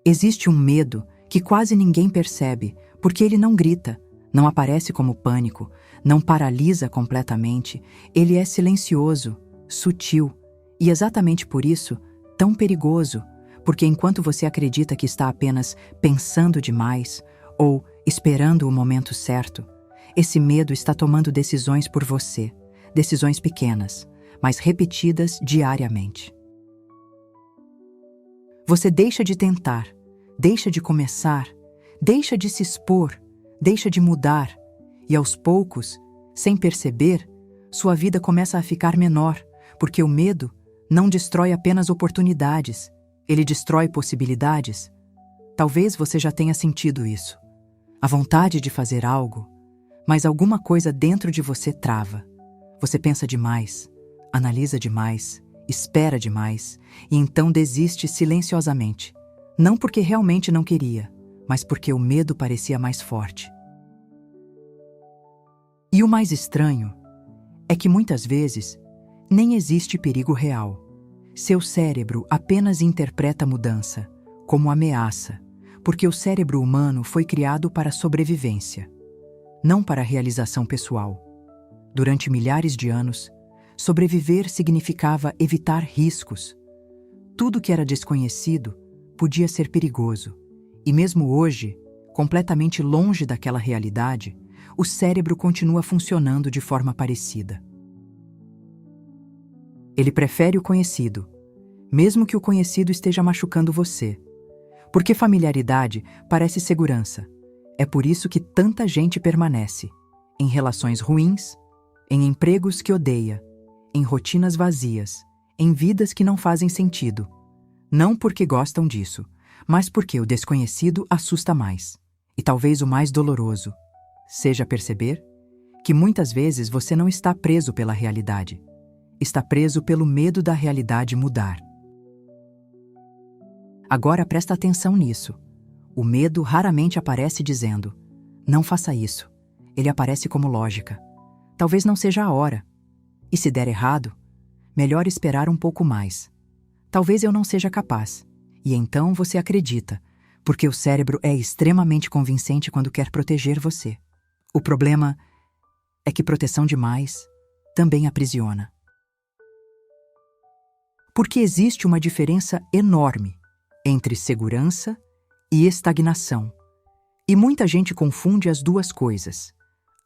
Existe um medo que quase ninguém percebe, porque ele não grita, não aparece como pânico, não paralisa completamente, ele é silencioso, sutil e exatamente por isso tão perigoso, porque enquanto você acredita que está apenas pensando demais ou esperando o momento certo, esse medo está tomando decisões por você, decisões pequenas, mas repetidas diariamente. Você deixa de tentar, deixa de começar, deixa de se expor, deixa de mudar, e aos poucos, sem perceber, sua vida começa a ficar menor, porque o medo não destrói apenas oportunidades, ele destrói possibilidades. Talvez você já tenha sentido isso. A vontade de fazer algo, mas alguma coisa dentro de você trava. Você pensa demais, analisa demais, espera demais, e então desiste silenciosamente. Não porque realmente não queria, mas porque o medo parecia mais forte. E o mais estranho é que muitas vezes nem existe perigo real. Seu cérebro apenas interpreta a mudança como ameaça, porque o cérebro humano foi criado para a sobrevivência, não para a realização pessoal. Durante milhares de anos, sobreviver significava evitar riscos. Tudo que era desconhecido podia ser perigoso, e mesmo hoje, completamente longe daquela realidade, o cérebro continua funcionando de forma parecida. Ele prefere o conhecido, mesmo que o conhecido esteja machucando você, porque familiaridade parece segurança. É por isso que tanta gente permanece em relações ruins, em empregos que odeia, em rotinas vazias, em vidas que não fazem sentido. Não porque gostam disso, mas porque o desconhecido assusta mais. E talvez o mais doloroso seja perceber que muitas vezes você não está preso pela realidade. Está preso pelo medo da realidade mudar. Agora presta atenção nisso. O medo raramente aparece dizendo: não faça isso. Ele aparece como lógica. Talvez não seja a hora. E se der errado, melhor esperar um pouco mais. Talvez eu não seja capaz. E então você acredita, porque o cérebro é extremamente convincente quando quer proteger você. O problema é que proteção demais também aprisiona. Porque existe uma diferença enorme entre segurança e estagnação. E muita gente confunde as duas coisas.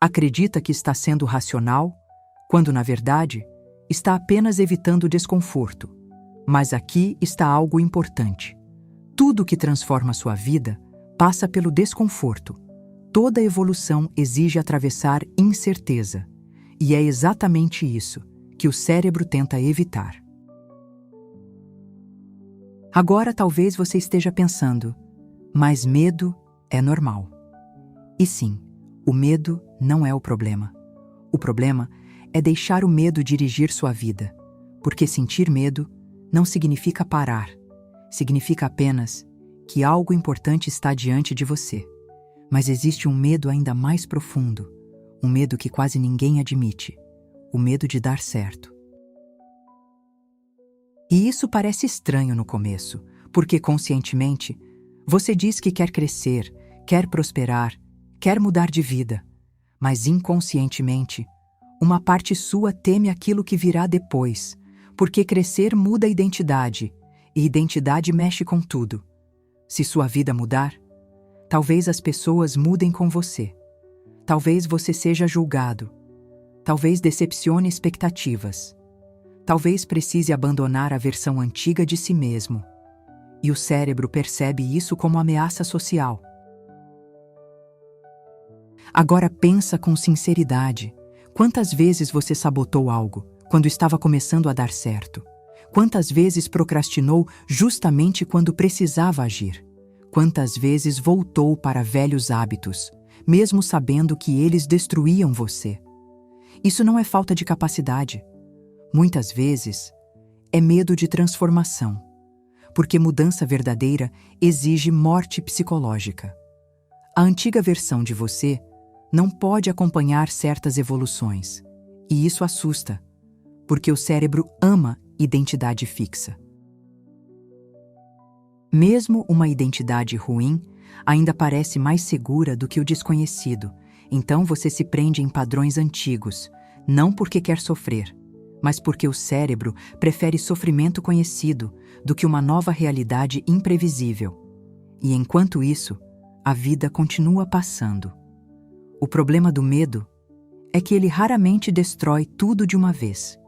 Acredita que está sendo racional, quando na verdade está apenas evitando desconforto. Mas aqui está algo importante. Tudo que transforma sua vida passa pelo desconforto. Toda evolução exige atravessar incerteza. E é exatamente isso que o cérebro tenta evitar. Agora talvez você esteja pensando, mas medo é normal. E sim, o medo não é o problema. O problema é deixar o medo dirigir sua vida, porque sentir medo não significa parar, significa apenas que algo importante está diante de você. Mas existe um medo ainda mais profundo, um medo que quase ninguém admite, o medo de dar certo. E isso parece estranho no começo, porque conscientemente você diz que quer crescer, quer prosperar, quer mudar de vida, mas inconscientemente uma parte sua teme aquilo que virá depois, porque crescer muda a identidade, e identidade mexe com tudo. Se sua vida mudar, talvez as pessoas mudem com você. Talvez você seja julgado. Talvez decepcione expectativas. Talvez precise abandonar a versão antiga de si mesmo. E o cérebro percebe isso como ameaça social. Agora pensa com sinceridade. Quantas vezes você sabotou algo quando estava começando a dar certo? Quantas vezes procrastinou justamente quando precisava agir? Quantas vezes voltou para velhos hábitos, mesmo sabendo que eles destruíam você? Isso não é falta de capacidade. Muitas vezes é medo de transformação, porque mudança verdadeira exige morte psicológica. A antiga versão de você não pode acompanhar certas evoluções, e isso assusta, porque o cérebro ama identidade fixa. Mesmo uma identidade ruim ainda parece mais segura do que o desconhecido, então você se prende em padrões antigos, não porque quer sofrer, mas porque o cérebro prefere sofrimento conhecido do que uma nova realidade imprevisível. E enquanto isso, a vida continua passando. O problema do medo é que ele raramente destrói tudo de uma vez.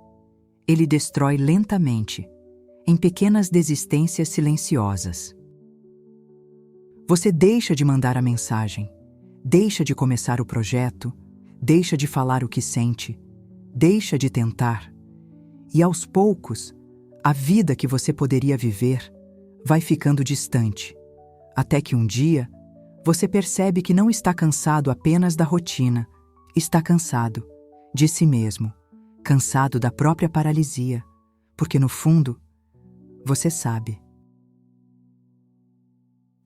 Ele destrói lentamente, em pequenas desistências silenciosas. Você deixa de mandar a mensagem, deixa de começar o projeto, deixa de falar o que sente, deixa de tentar. E aos poucos, a vida que você poderia viver vai ficando distante, até que um dia você percebe que não está cansado apenas da rotina, está cansado de si mesmo, cansado da própria paralisia, porque no fundo, você sabe.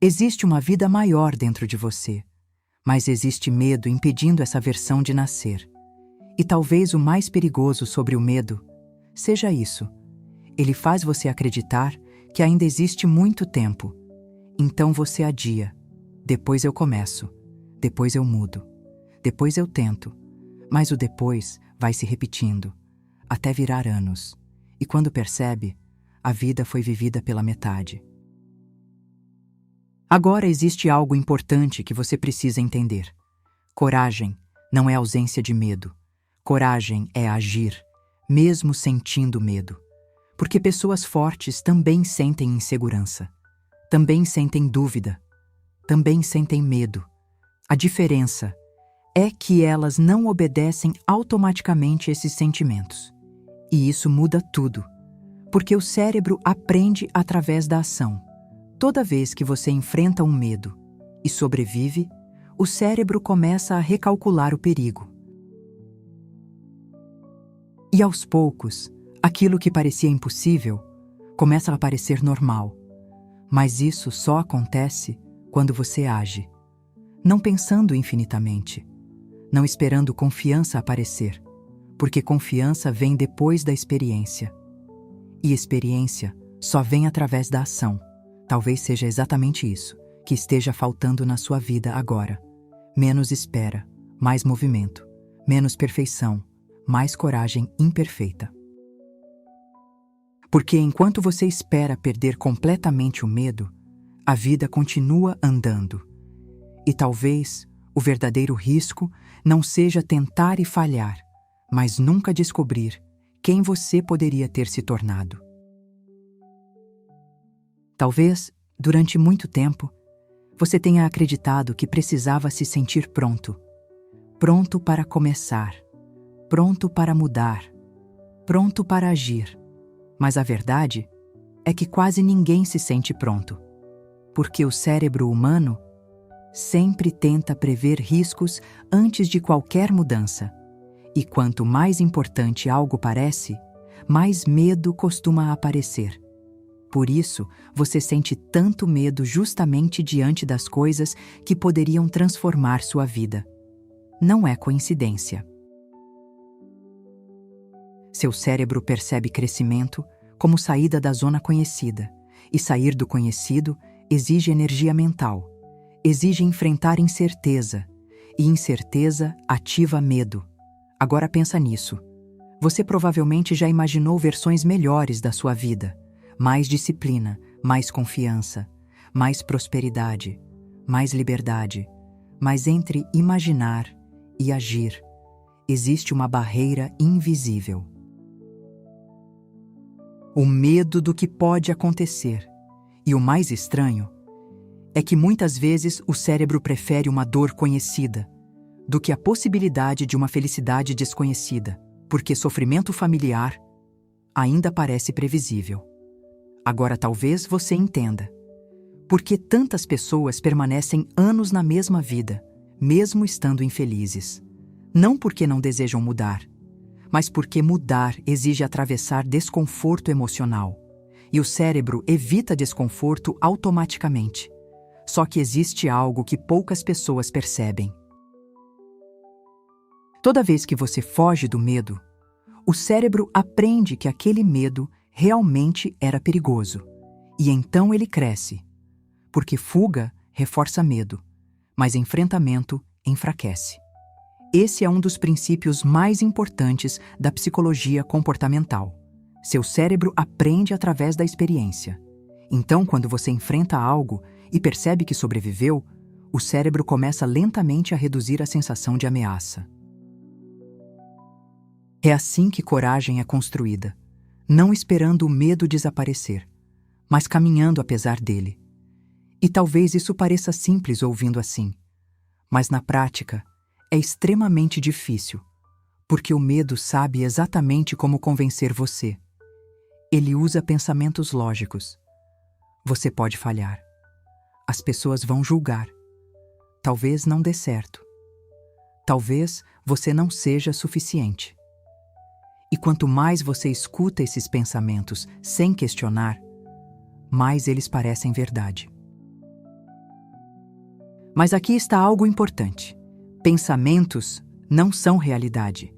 Existe uma vida maior dentro de você, mas existe medo impedindo essa versão de nascer. E talvez o mais perigoso sobre o medo seja isso. Ele faz você acreditar que ainda existe muito tempo. Então você adia. Depois eu começo. Depois eu mudo. Depois eu tento. Mas o depois vai se repetindo, até virar anos. E quando percebe, a vida foi vivida pela metade. Agora existe algo importante que você precisa entender. Coragem não é ausência de medo. Coragem é agir, mesmo sentindo medo. Porque pessoas fortes também sentem insegurança, também sentem dúvida, também sentem medo. A diferença é que elas não obedecem automaticamente esses sentimentos. E isso muda tudo, porque o cérebro aprende através da ação. Toda vez que você enfrenta um medo e sobrevive, o cérebro começa a recalcular o perigo. E aos poucos, aquilo que parecia impossível começa a parecer normal. Mas isso só acontece quando você age, não pensando infinitamente, não esperando confiança aparecer, porque confiança vem depois da experiência. E experiência só vem através da ação. Talvez seja exatamente isso que esteja faltando na sua vida agora. Menos espera, mais movimento, menos perfeição, mais coragem imperfeita. Porque enquanto você espera perder completamente o medo, a vida continua andando. E talvez o verdadeiro risco não seja tentar e falhar, mas nunca descobrir quem você poderia ter se tornado. Talvez, durante muito tempo, você tenha acreditado que precisava se sentir pronto. Pronto para começar. Pronto para mudar. Pronto para agir. Mas a verdade é que quase ninguém se sente pronto. Porque o cérebro humano sempre tenta prever riscos antes de qualquer mudança. E quanto mais importante algo parece, mais medo costuma aparecer. Por isso, você sente tanto medo justamente diante das coisas que poderiam transformar sua vida. Não é coincidência. Seu cérebro percebe crescimento como saída da zona conhecida, e sair do conhecido exige energia mental, exige enfrentar incerteza, e incerteza ativa medo. Agora pensa nisso. Você provavelmente já imaginou versões melhores da sua vida. Mais disciplina, mais confiança, mais prosperidade, mais liberdade. Mas entre imaginar e agir, existe uma barreira invisível. O medo do que pode acontecer. E o mais estranho é que muitas vezes o cérebro prefere uma dor conhecida do que a possibilidade de uma felicidade desconhecida, porque sofrimento familiar ainda parece previsível. Agora talvez você entenda. Por que tantas pessoas permanecem anos na mesma vida, mesmo estando infelizes? Não porque não desejam mudar, mas porque mudar exige atravessar desconforto emocional. E o cérebro evita desconforto automaticamente. Só que existe algo que poucas pessoas percebem. Toda vez que você foge do medo, o cérebro aprende que aquele medo realmente era perigoso. E então ele cresce, porque fuga reforça medo, mas enfrentamento enfraquece. Esse é um dos princípios mais importantes da psicologia comportamental. Seu cérebro aprende através da experiência. Então, quando você enfrenta algo e percebe que sobreviveu, o cérebro começa lentamente a reduzir a sensação de ameaça. É assim que coragem é construída, não esperando o medo desaparecer, mas caminhando apesar dele. E talvez isso pareça simples ouvindo assim, mas na prática é extremamente difícil, porque o medo sabe exatamente como convencer você. Ele usa pensamentos lógicos. Você pode falhar. As pessoas vão julgar. Talvez não dê certo. Talvez você não seja suficiente. E quanto mais você escuta esses pensamentos sem questionar, mais eles parecem verdade. Mas aqui está algo importante. Pensamentos não são realidade.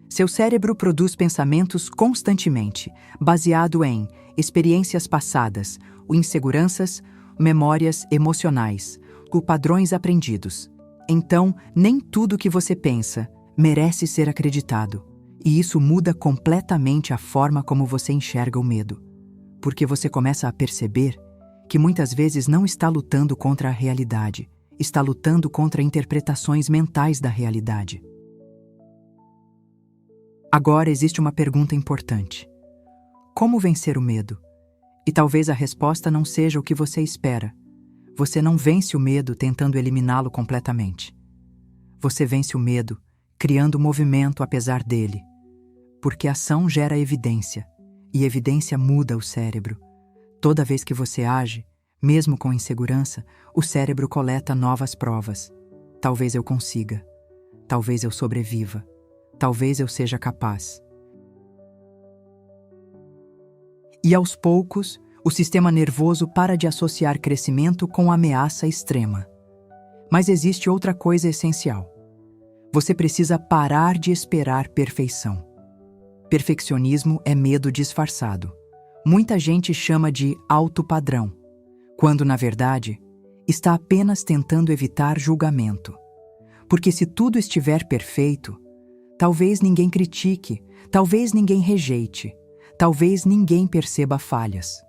Seu cérebro produz pensamentos constantemente, baseado em experiências passadas, inseguranças, memórias emocionais, padrões aprendidos. Então, nem tudo que você pensa merece ser acreditado. E isso muda completamente a forma como você enxerga o medo. Porque você começa a perceber que muitas vezes não está lutando contra a realidade, está lutando contra interpretações mentais da realidade. Agora existe uma pergunta importante. Como vencer o medo? E talvez a resposta não seja o que você espera. Você não vence o medo tentando eliminá-lo completamente. Você vence o medo criando movimento apesar dele. Porque ação gera evidência, e evidência muda o cérebro. Toda vez que você age, mesmo com insegurança, o cérebro coleta novas provas. Talvez eu consiga. Talvez eu sobreviva. Talvez eu seja capaz. E aos poucos, o sistema nervoso para de associar crescimento com ameaça extrema. Mas existe outra coisa essencial. Você precisa parar de esperar perfeição. Perfeccionismo é medo disfarçado. Muita gente chama de alto padrão, quando, na verdade, está apenas tentando evitar julgamento. Porque se tudo estiver perfeito, talvez ninguém critique, talvez ninguém rejeite, talvez ninguém perceba falhas.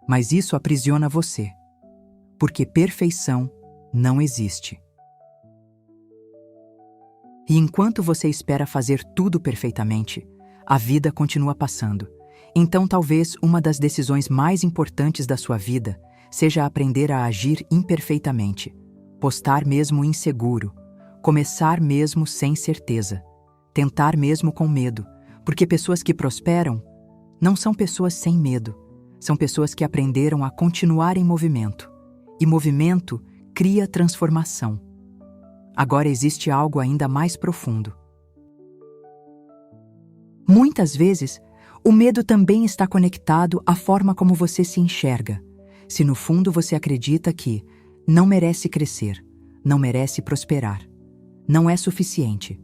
Mas isso aprisiona você, porque perfeição não existe. E enquanto você espera fazer tudo perfeitamente, a vida continua passando. Então talvez uma das decisões mais importantes da sua vida seja aprender a agir imperfeitamente, postar mesmo inseguro, começar mesmo sem certeza, tentar mesmo com medo, porque pessoas que prosperam não são pessoas sem medo, são pessoas que aprenderam a continuar em movimento. E movimento cria transformação. Agora existe algo ainda mais profundo. Muitas vezes, o medo também está conectado à forma como você se enxerga. Se no fundo você acredita que não merece crescer, não merece prosperar, não é suficiente,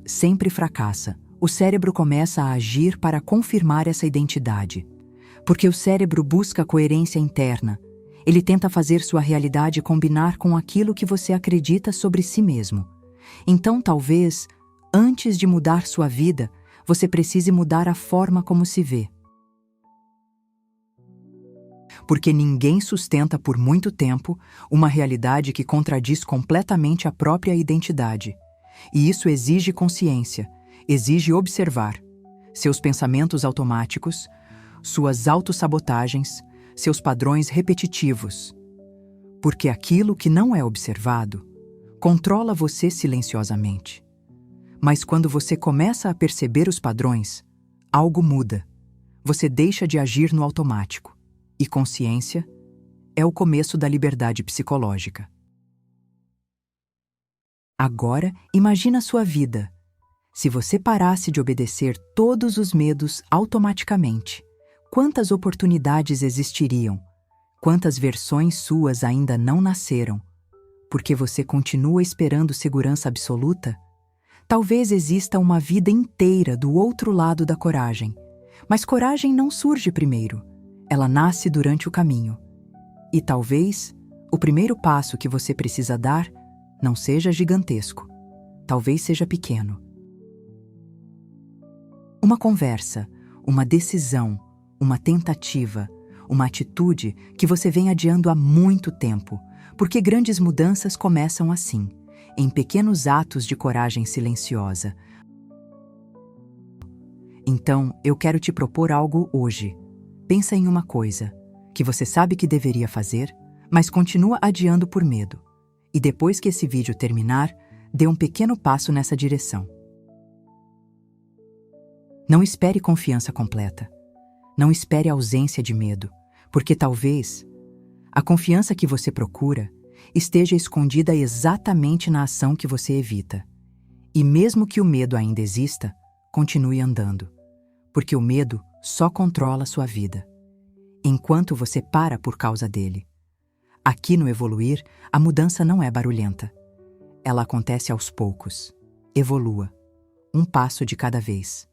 sempre fracassa, o cérebro começa a agir para confirmar essa identidade. Porque o cérebro busca coerência interna. Ele tenta fazer sua realidade combinar com aquilo que você acredita sobre si mesmo. Então, talvez, antes de mudar sua vida, você precise mudar a forma como se vê. Porque ninguém sustenta por muito tempo uma realidade que contradiz completamente a própria identidade. E isso exige consciência, exige observar seus pensamentos automáticos, suas autossabotagens, seus padrões repetitivos. Porque aquilo que não é observado controla você silenciosamente. Mas quando você começa a perceber os padrões, algo muda. Você deixa de agir no automático. E consciência é o começo da liberdade psicológica. Agora, imagina sua vida. Se você parasse de obedecer todos os medos automaticamente, quantas oportunidades existiriam? Quantas versões suas ainda não nasceram? Porque você continua esperando segurança absoluta? Talvez exista uma vida inteira do outro lado da coragem. Mas coragem não surge primeiro. Ela nasce durante o caminho. E talvez o primeiro passo que você precisa dar não seja gigantesco, talvez seja pequeno. Uma conversa, uma decisão, uma tentativa, uma atitude que você vem adiando há muito tempo, porque grandes mudanças começam assim, em pequenos atos de coragem silenciosa. Então, eu quero te propor algo hoje. Pensa em uma coisa que você sabe que deveria fazer, mas continua adiando por medo. E depois que esse vídeo terminar, dê um pequeno passo nessa direção. Não espere confiança completa. Não espere ausência de medo, porque talvez a confiança que você procura esteja escondida exatamente na ação que você evita. E mesmo que o medo ainda exista, continue andando, porque o medo só controla sua vida, enquanto você para por causa dele. Aqui no Evoluir, a mudança não é barulhenta. Ela acontece aos poucos. Evolua, um passo de cada vez.